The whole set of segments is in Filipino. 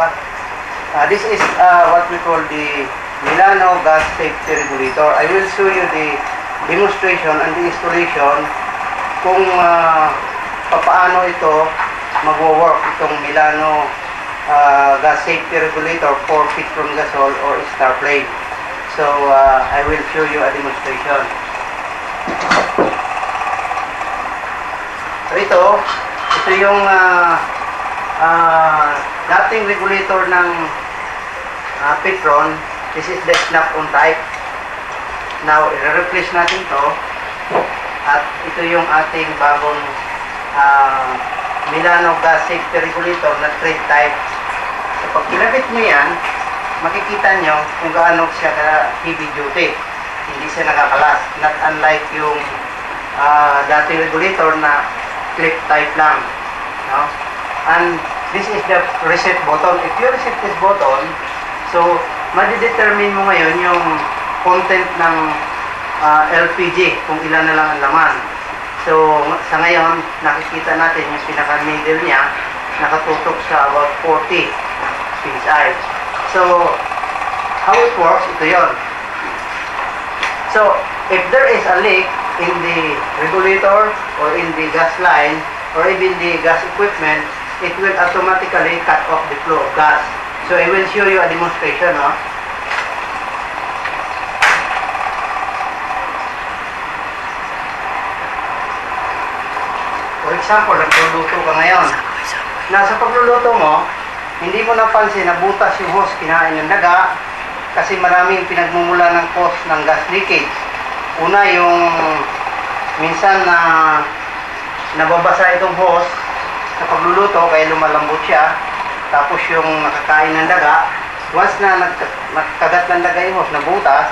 ka. This is what we call the Milano gas safety regulator. I will show you the demonstration and the installation kung paano ito magwo-work itong Milano gas safety regulator for Petron Gasol or Starflame. So I will show you a demonstration. So ito yung dating regulator ng Petron. This is the snap-on type. Now, i-replace natin to. At ito yung ating bagong Milano gas safety regulator na thread type. So, pag kinabit mo yan, makikita nyo kung gaano siya heavy duty. Hindi siya nakakalas. Not unlike yung dating regulator na clip type lang. No? And this is the reset button. If you reset this button, so madidetermine mo ngayon yung content ng LPG, kung ilan na lang ang laman. So sa ngayon, nakikita natin yung pinaka-middle niya, nakatutok sa about 40 PSI. So how it works, ito yon. So if there is a leak in the regulator or in the gas line or even the gas equipment, it will automatically cut off the flow of gas. So I will show you a demonstration. For example, nagluluto ka ngayon. Nasa pagluluto mo, hindi mo napansin na butas yung hose, kinain yung daga, kasi maraming pinagmumula ng cause ng gas leakage. Una, yung minsan na nababasa itong hose sa pagluluto, kaya lumalambot siya. Tapos yung nakakain ng daga, once na nagkagat ng daga yung hose, nabutas,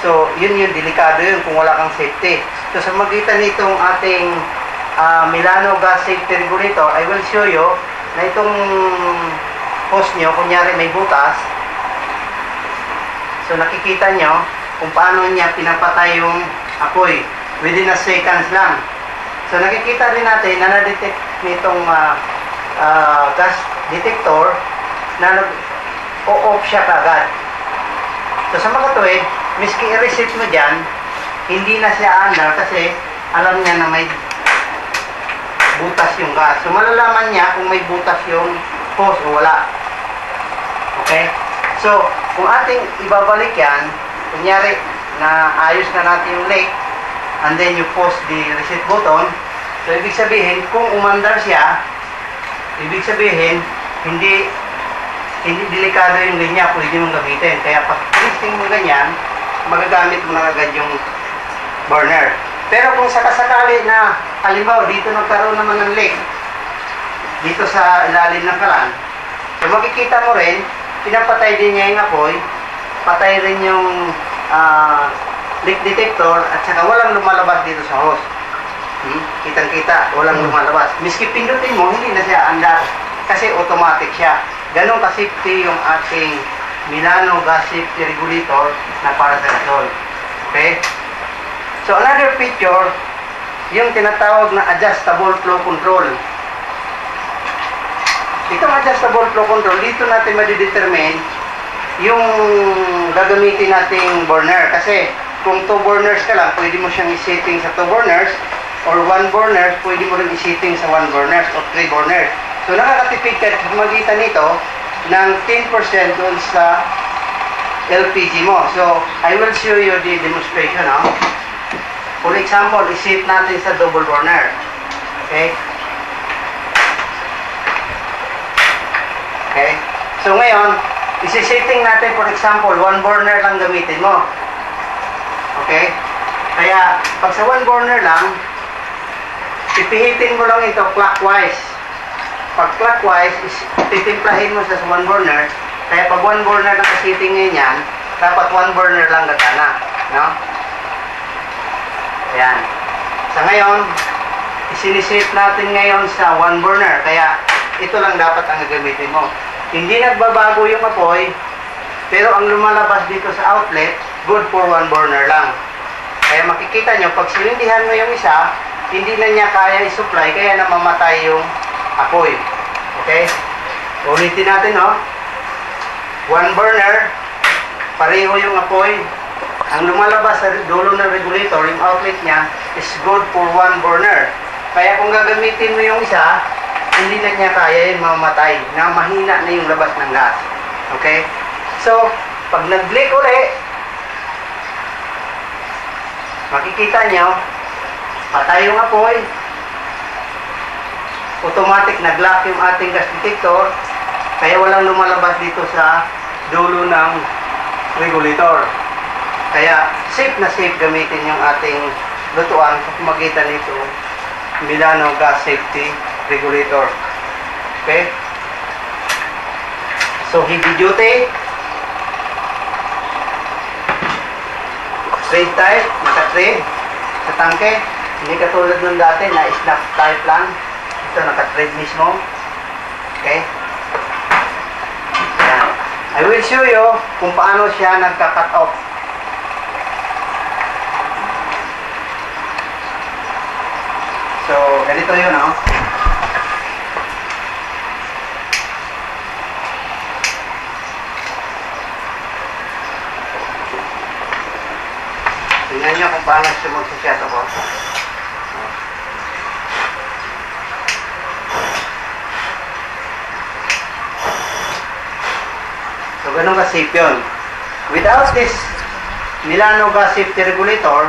so yun yung delikado yun kung wala kang safety. So sa magitan nitong ating Milano gas safety regulator, I will show you na itong hose nyo, kunyari may butas, so nakikita nyo kung paano niya pinapatay yung apoy within a seconds lang. So nakikita rin natin na na-detect nitong gas detector na nag-o-off siya kagad. So sa mga tuwid, miski i-reset mo dyan, hindi na siya andar kasi alam niya na may butas yung gas. So malalaman niya kung may butas yung hose o wala. Okay? So kung ating ibabalik yan, kunyari na ayos na natin yung leak, and then you post the reset button, so ibig sabihin kung umandar siya, ibig sabihin hindi delikado yung linya, pwede mong gamitin. Kaya pag testing mo ganyan, magagamit mo na agad yung burner. Pero kung sakasakali na halimbawa dito nagkaroon naman ng leak dito sa ilalim ng kalan, so makikita mo rin, pinapatay din niya yung apoy, patay rin yung leak detector, at saka walang lumalabas dito sa hose. Kitang-kita, walang lumalabas. Miski pindutin mo, hindi na siya andar kasi automatic siya. Ganun ka-safety yung ating Milano gas safety regulator na para sa gasol. Okay? So another feature, yung tinatawag na adjustable flow control. Itong adjustable flow control, dito natin madidetermine yung gagamitin nating burner. Kasi kung 2 burners ka lang, pwede mo siyang i-setting sa 2 burners, or 1 burner, pwede mo rin i-setting sa 1 burners or 3 burners. So nakakatipid ka magitan nito ng 10% doon sa LPG mo. So I will show you the demonstration. For example, i-set natin sa double burner. Okay? Okay? So ngayon, isi-setting natin, for example, 1 burner lang gamitin mo. Okay? Kaya, pag sa 1 burner lang, ipihitin mo lang ito clockwise. Pag clockwise, titimplahin mo sa 1 burner. Kaya pag 1 burner lang setting ngayon yan, dapat 1 burner lang gagana. No? Ayan. Sa ngayon, isiniset natin ngayon sa 1 burner. Kaya, ito lang dapat ang gagamitin mo. Hindi nagbabago yung apoy, pero ang lumalabas dito sa outlet, good for 1 burner lang. Kaya makikita nyo, pag sinindihan mo yung isa, hindi na niya kaya i-supply, kaya namamatay yung apoy. Okay? Ulitin natin, no? one burner, pareho yung apoy. Ang lumalabas sa dulo ng regulator, yung outlet niya, is good for one burner. Kaya kung gagamitin mo yung isa, hindi na niya kaya yun mamatay, na mahina na yung labas ng gas. Okay? So, pag nag-leak uli, makikita nyo, patay yung apoy, automatic nag-lock yung ating gas detector, kaya walang lumalabas dito sa dulo ng regulator. Kaya safe na safe gamitin yung ating lutuan sa pamagitan nito Milano Gas Safety Regulator. Okay? So heavy duty, straight type, naka-thread sa tangke, hindi katulad nung dati na snap type lang. Ito naka-thread mismo. Okay? Yan. I will show you kung paano siya nagka-cut off. So, ganito yun, no? Tingnan nyo kung paano siya mag-shut off. So, ganun ka-safe yun. Without this Milano Gas Safety Regulator,